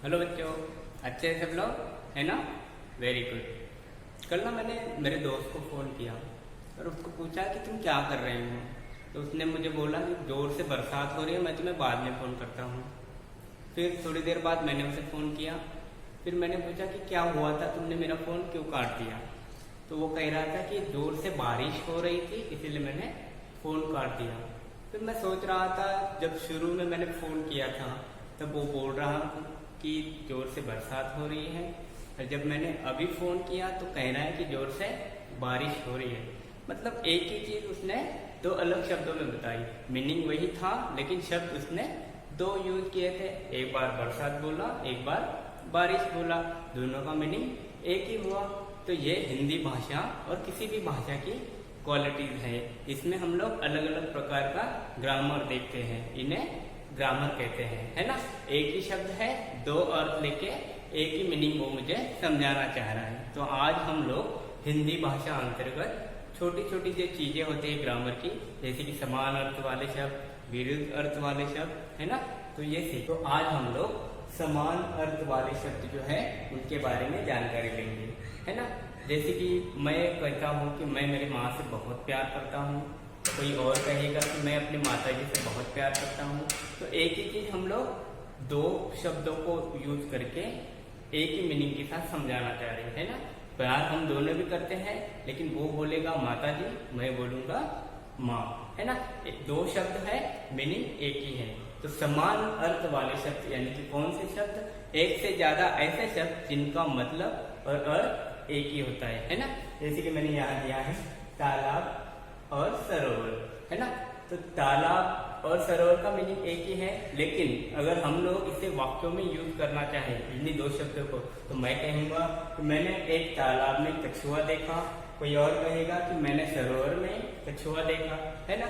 Hello बच्चों, अच्छे हैं सब लोग, है ना। Very good. कल ना मैंने मेरे दोस्त को फ़ोन किया और उसको पूछा कि तुम क्या कर रहे हो। तो उसने मुझे बोला कि ज़ोर से बरसात हो रही है, मैं तुम्हें बाद में फ़ोन करता हूँ। फिर थोड़ी देर बाद मैंने उसे फ़ोन किया। फिर मैंने पूछा कि क्या हुआ था, तुमने मेरा फ़ोन क्यों काट दिया। तो वो कह रहा था कि ज़ोर से बारिश हो रही थी, इसीलिए मैंने फ़ोन काट दिया। फिर मैं सोच रहा था, जब शुरू में मैंने फ़ोन किया था तब वो बोल रहा कि ज़ोर से बरसात हो रही है, और जब मैंने अभी फ़ोन किया तो कह रहा है कि ज़ोर से बारिश हो रही है। मतलब एक ही चीज़ उसने दो अलग शब्दों में बताई, मीनिंग वही था लेकिन शब्द उसने दो यूज किए थे। एक बार बरसात बोला, एक बार बारिश बोला, दोनों का मीनिंग एक ही हुआ। तो ये हिंदी भाषा और किसी भी भाषा की क्वालिटीज है। इसमें हम लोग अलग अलग प्रकार का ग्रामर देखते हैं, इन्हें ग्रामर कहते हैं, है ना। एक ही शब्द है, दो अर्थ लेके एक ही मीनिंग वो मुझे समझाना चाह रहा है। तो आज हम लोग हिंदी भाषा अंतर्गत छोटी छोटी जो चीजें होती है ग्रामर की, जैसे कि समान अर्थ वाले शब्द, विरुद्ध अर्थ वाले शब्द, है ना, तो ये सीख। तो आज हम लोग समान अर्थ वाले शब्द जो है उनके बारे में जानकारी लेंगे, है ना। जैसे कि मैं कहता हूँ कि मैं मेरी माँ से बहुत प्यार करता हूँ, कोई और कहेगा कि मैं अपनी माता जी से बहुत प्यार करता हूँ। तो एक ही चीज हम लोग दो शब्दों को यूज करके एक ही मीनिंग के साथ समझाना चाह रहे हैं, है ना। प्यार हम दोनों भी करते हैं, लेकिन वो बोलेगा माता जी, मैं बोलूंगा माँ, है ना। दो शब्द है, मीनिंग एक ही है। तो समान अर्थ वाले शब्द यानी कि कौन से शब्द, एक से ज्यादा ऐसे शब्द जिनका मतलब और अर्थ एक ही होता है ना। जैसे कि मैंने यहाँ दिया है तालाब और सरोवर, है ना। तो तालाब और सरोवर का मीनिंग एक ही है, लेकिन अगर हम लोग इसे वाक्यों में यूज करना चाहें इन्हीं दो शब्दों को, तो मैं कहूंगा कि मैंने एक तालाब में कछुआ देखा, कोई और कहेगा कि मैंने सरोवर में कछुआ देखा, है ना।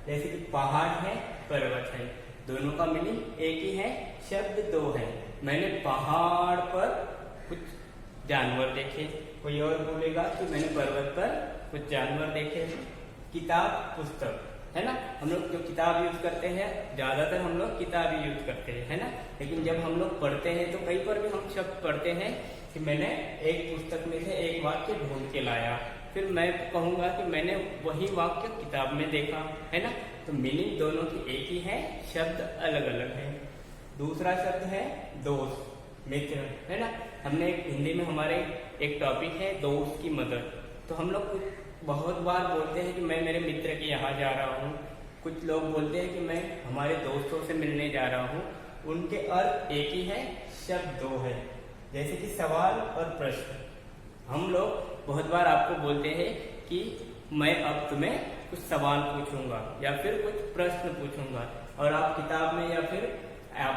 जैसे कि पहाड़ है, पर्वत है, दोनों का मीनिंग एक ही है, शब्द दो है। मैंने पहाड़ पर कुछ जानवर देखे, कोई और बोलेगा कि मैंने पर्वत पर कुछ जानवर देखे। किताब, पुस्तक, है ना। हम लोग जो किताब यूज करते हैं, ज्यादातर हम लोग किताब ही यूज करते हैं, है ना। लेकिन जब हम लोग पढ़ते हैं तो कहीं पर भी हम शब्द पढ़ते हैं कि मैंने एक पुस्तक में से एक वाक्य ढूंढ के लाया, फिर मैं कहूंगा कि मैंने वही वाक्य किताब में देखा, है ना। तो मीनिंग दोनों की एक ही है, शब्द अलग अलग है। दूसरा शब्द है दोस्त, मित्र, है ना। हमने हिंदी में हमारे एक टॉपिक है दोस्त की मदद। तो हम लोग बहुत बार बोलते हैं कि मैं मेरे मित्र के यहाँ जा रहा हूँ, कुछ लोग बोलते हैं कि मैं हमारे दोस्तों से मिलने जा रहा हूँ। उनके अर्थ एक ही है, शब्द दो है। जैसे कि सवाल और प्रश्न, हम लोग बहुत बार आपको बोलते हैं कि मैं अब तुम्हें कुछ सवाल पूछूंगा या फिर कुछ प्रश्न पूछूंगा, और आप किताब में या फिर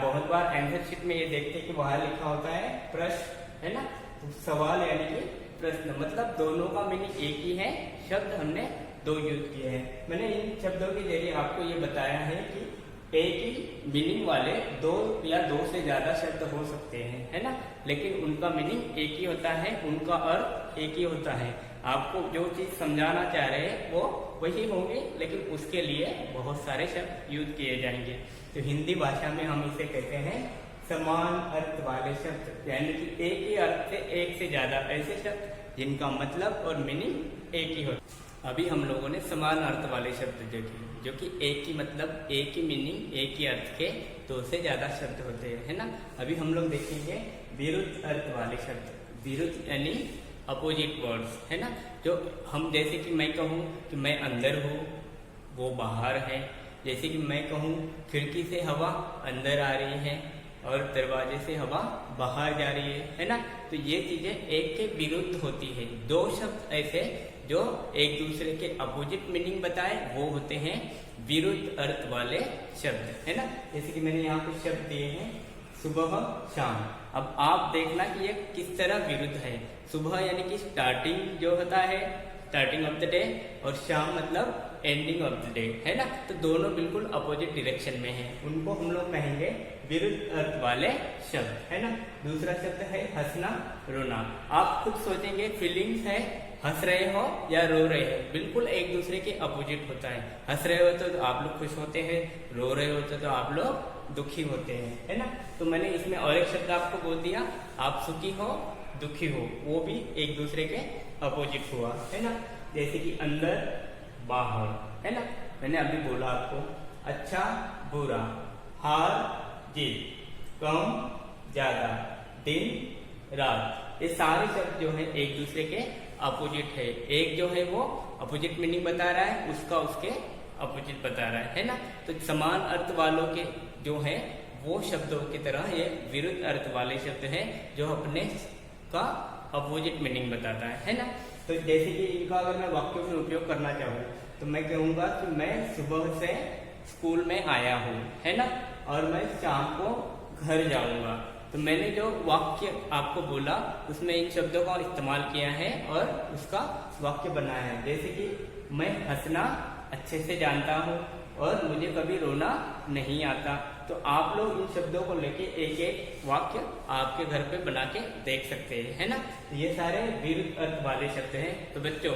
बहुत बार आंसर शीट में ये देखते हैं कि वहां लिखा होता है प्रश्न, है ना। तो सवाल यानी कि प्रश्न, मतलब दोनों का मीनिंग एक ही है, शब्द हमने दो यूज किए हैं। मैंने इन शब्दों के जरिए आपको ये बताया है कि एक ही मीनिंग वाले दो या दो से ज्यादा शब्द हो सकते हैं, है ना, लेकिन उनका मीनिंग एक ही होता है, उनका अर्थ एक ही होता है। आपको जो चीज समझाना चाह रहे हैं वो वही होंगे, लेकिन उसके लिए बहुत सारे शब्द यूज किए जाएंगे। तो हिंदी भाषा में हम इसे कहते हैं समान अर्थ वाले शब्द, यानी कि एक ही अर्थ से एक से ज्यादा ऐसे शब्द जिनका मतलब और मीनिंग एक ही होता। अभी हम लोगों ने समान अर्थ वाले शब्द देखे, जो कि एक ही मतलब, एक ही मीनिंग, एक ही अर्थ के दो से ज्यादा शब्द होते हैं, है ना। अभी हम लोग देखेंगे विरुद्ध अर्थ वाले शब्द। विरुद्ध यानी अपोजिट वर्ड्स, है ना। जो हम, जैसे कि मैं कहूँ कि मैं अंदर हूँ, वो बाहर है। जैसे कि मैं कहूँ खिड़की से हवा अंदर आ रही है और दरवाजे से हवा बाहर जा रही है ना। तो ये चीजें एक के विरुद्ध होती है। दो शब्द ऐसे जो एक दूसरे के अपोजिट मीनिंग बताए, वो होते हैं विरुद्ध अर्थ वाले शब्द, है ना। जैसे कि मैंने यहाँ कुछ शब्द दिए हैं, सुबह, शाम। अब आप देखना कि ये किस तरह विरुद्ध है। सुबह यानी कि स्टार्टिंग जो होता है, स्टार्टिंग ऑफ द डे, और शाम मतलब एंडिंग ऑफ द डे, है ना। तो दोनों बिल्कुल अपोजिट डायरेक्शन में है, उनको हम लोग कहेंगे विरुद्ध अर्थ वाले शब्द, है ना। दूसरा शब्द है हंसना, रोना। आप खुद सोचेंगे फीलिंग्स है, हंस रहे हो या रो रहे हो, बिल्कुल एक दूसरे के अपोजिट होता है। हंस रहे हो तो आप लोग खुश होते हैं, रो रहे होते तो आप लोग दुखी होते हैं, है ना। तो मैंने इसमें और एक शब्द आपको बोल दिया, आप सुखी हो दुखी हो, वो भी एक दूसरे के अपोजिट हुआ, है ना। जैसे कि अंदर बाहर, है ना, मैंने अभी बोला आपको, अच्छा बुरा, हार जीत, कम ज्यादा, दिन रात, ये सारे शब्द जो है एक दूसरे के अपोजिट है। एक जो है वो अपोजिट मीनिंग बता रहा है, उसका उसके अपोजिट बता रहा है ना। तो समान अर्थ वालों के जो है वो शब्दों की तरह ये विरुद्ध अर्थ वाले शब्द हैं जो अपने का अपोजिट मीनिंग बताता है ना। तो जैसे कि इनका अगर मैं वाक्यों में उपयोग करना चाहूँ तो मैं कहूँगा कि मैं सुबह से स्कूल में आया हूँ, है ना, और मैं शाम को घर जाऊंगा। तो मैंने जो वाक्य आपको बोला उसमें इन शब्दों का इस्तेमाल किया है और उसका वाक्य बनाया है। जैसे कि मैं हंसना अच्छे से जानता हूँ और मुझे कभी रोना नहीं आता। तो आप लोग इन शब्दों को लेके एक एक वाक्य आपके घर पे बना के देख सकते हैं, है ना। ये सारे विरुद्ध अर्थ वाले शब्द हैं। तो बच्चों,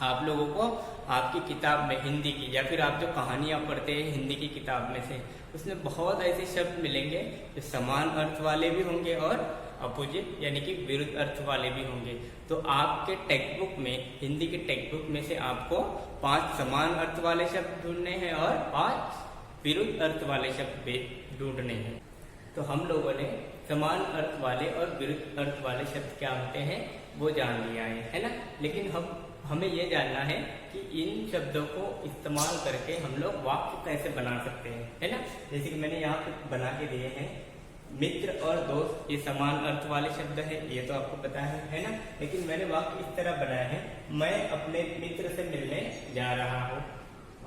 आप लोगों को आपकी किताब में हिंदी की या फिर आप जो कहानियां पढ़ते हैं हिंदी की किताब में से, उसमें बहुत ऐसे शब्द मिलेंगे जो समान अर्थ वाले भी होंगे और अपोजिट यानी कि विरुद्ध अर्थ वाले भी होंगे। तो आपके टेक्स्ट बुक में, हिंदी के टेक्स्ट बुक में से आपको 5 समान अर्थ वाले शब्द ढूंढने हैं और 5 विरुद्ध अर्थ वाले शब्द भी ढूंढने हैं। तो हम लोगों ने समान अर्थ वाले और विरुद्ध अर्थ वाले शब्द क्या होते हैं वो जान लिया है ना। लेकिन हमें ये जानना है कि इन शब्दों को इस्तेमाल करके हम लोग वाक्य कैसे बना सकते हैं, है ना। जैसे कि मैंने यहाँ पे बना के दिए हैं, मित्र और दोस्त, ये समान अर्थ वाले शब्द है, ये तो आपको पता है ना। लेकिन मैंने वाक्य इस तरह बनाया है, मैं अपने मित्र से मिलने जा रहा हूँ।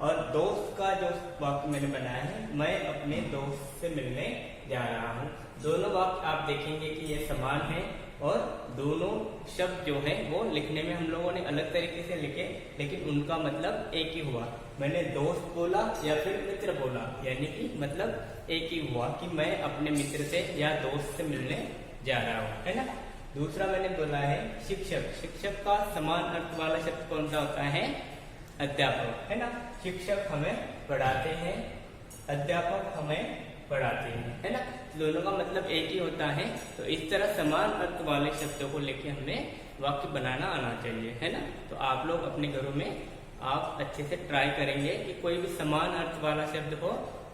और दोस्त का जो वाक्य मैंने बनाया है, मैं अपने दोस्त से मिलने जा रहा हूँ। दोनों वाक्य आप देखेंगे कि ये समान है और दोनों शब्द जो है वो लिखने में हम लोगों ने अलग तरीके से लिखे, लेकिन उनका मतलब एक ही हुआ। मैंने दोस्त बोला या फिर मित्र बोला, यानी कि मतलब एक ही हुआ कि मैं अपने मित्र से या दोस्त से मिलने जा रहा हूँ, है ना। दूसरा मैंने बोला है शिक्षक। शिक्षक का समान अर्थ वाला शब्द कौन सा होता है? अध्यापक, है ना। शिक्षक हमें पढ़ाते हैं, अध्यापक हमें पढ़ाते हैं, है ना। दोनों का मतलब एक ही होता है। तो इस तरह समान अर्थ वाले शब्दों को लेके हमें वाक्य बनाना आना चाहिए, है ना। तो आप लोग अपने घरों में आप अच्छे से ट्राई करेंगे कि कोई भी समान अर्थ वाला शब्द हो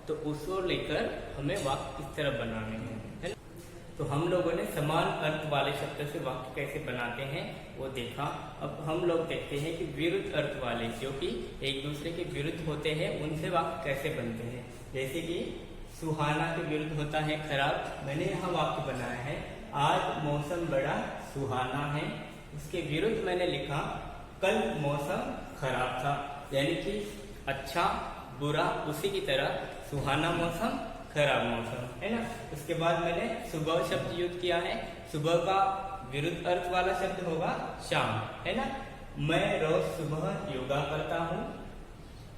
तो उसको लेकर हमें वाक्य इस तरह बनाने हैं, है ना। तो हम लोगों ने समान अर्थ वाले शब्द से वाक्य कैसे बनाते हैं वो देखा। अब हम लोग देखते हैं कि विरुद्ध अर्थ वाले, जो कि एक दूसरे के विरुद्ध होते हैं, उनसे वाक्य कैसे बनते हैं। जैसे कि सुहाना के विरुद्ध होता है खराब। मैंने यहाँ वाक्य बनाया है, आज मौसम बड़ा सुहाना है। उसके विरुद्ध मैंने लिखा, कल मौसम खराब था। यानी कि अच्छा बुरा उसी की तरह सुहाना मौसम खराब मौसम, है ना। उसके बाद मैंने सुबह शब्द यूज किया है। सुबह का विरुद्ध अर्थ वाला शब्द होगा शाम, है ना। मैं रोज सुबह योगा करता हूँ।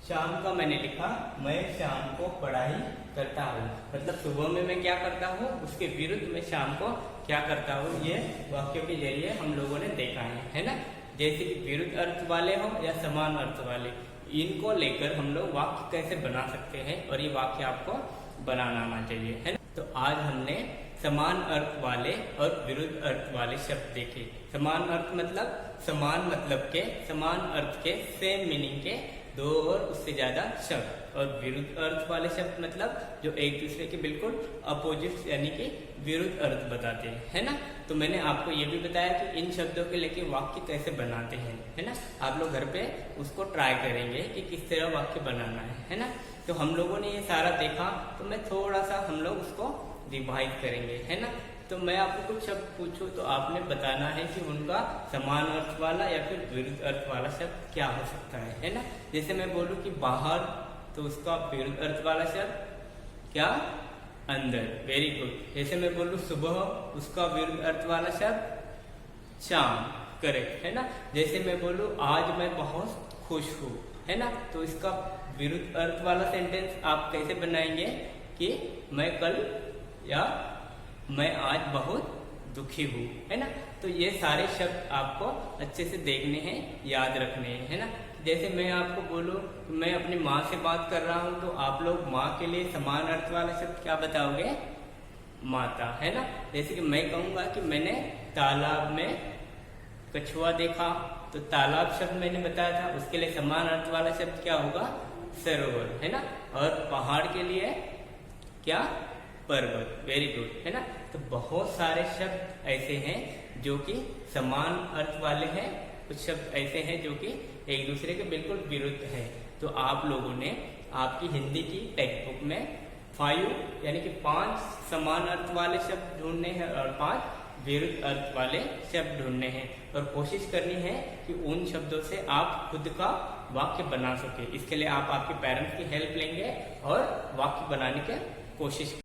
शाम का मैंने लिखा, मैं शाम को पढ़ाई करता हूँ। मतलब सुबह में मैं क्या करता हूँ, उसके विरुद्ध में शाम को क्या करता हूँ। ये वाक्यों के जरिए हम लोगों ने देखा है ना। जैसे कि विरुद्ध अर्थ वाले हो या समान अर्थ वाले, इनको लेकर हम लोग वाक्य कैसे बना सकते हैं और ये वाक्य आपको बनाना आना चाहिए, है ना। तो आज हमने समान अर्थ वाले और विरुद्ध अर्थ वाले शब्द देखे। समान अर्थ मतलब समान मतलब के, समान अर्थ के, सेम मीनिंग के 2 और उससे ज्यादा शब्द। और विरुद्ध अर्थ वाले शब्द मतलब जो एक दूसरे के बिल्कुल अपोजिट यानी कि विरुद्ध अर्थ बताते हैं, है ना। तो मैंने आपको ये भी बताया कि इन शब्दों के लेके वाक्य कैसे बनाते हैं, है ना। आप लोग घर पे उसको ट्राई करेंगे कि किस तरह वाक्य बनाना है ना। तो हम लोगों ने ये सारा देखा, तो मैं थोड़ा सा हम लोग उसको रिवाइज करेंगे, है ना। तो मैं आपको कुछ शब्द पूछूं तो आपने बताना है कि उनका समान अर्थ वाला या फिर विरुद्ध अर्थ वाला शब्द क्या हो सकता है ना। जैसे मैं बोलूं कि बाहर, तो उसका विरुद्ध अर्थ वाला शब्द क्या? अंदर। Very good. जैसे मैं बोलूं सुबह, उसका विरुद्ध अर्थ वाला शब्द शाम। करेक्ट, है ना। जैसे मैं बोलूं आज मैं बहुत खुश हूँ, है ना, तो इसका विरुद्ध अर्थ वाला सेंटेंस आप कैसे बनाएंगे कि मैं कल या मैं आज बहुत दुखी हूँ, है ना। तो ये सारे शब्द आपको अच्छे से देखने हैं, याद रखने हैं, है ना। जैसे मैं आपको बोलूं कि मैं अपनी माँ से बात कर रहा हूं, तो आप लोग माँ के लिए समान अर्थ वाला शब्द क्या बताओगे? माता, है ना। जैसे कि मैं कहूंगा कि मैंने तालाब में कछुआ देखा, तो तालाब शब्द मैंने बताया था, उसके लिए समान अर्थ वाला शब्द क्या होगा? सरोवर, है ना। और पहाड़ के लिए क्या? पर्वत। वेरी गुड, है ना। तो बहुत सारे शब्द ऐसे हैं जो कि समान अर्थ वाले हैं, कुछ शब्द ऐसे हैं जो कि एक दूसरे के बिल्कुल विरुद्ध हैं। तो आप लोगों ने आपकी हिंदी की टेक्स्ट बुक में 5 यानी कि 5 समान अर्थ वाले शब्द ढूंढने हैं और 5 विरुद्ध अर्थ वाले शब्द ढूंढने हैं, और कोशिश करनी है कि उन शब्दों से आप खुद का वाक्य बना सके। इसके लिए आप आपके पेरेंट्स की हेल्प लेंगे और वाक्य बनाने की कोशिश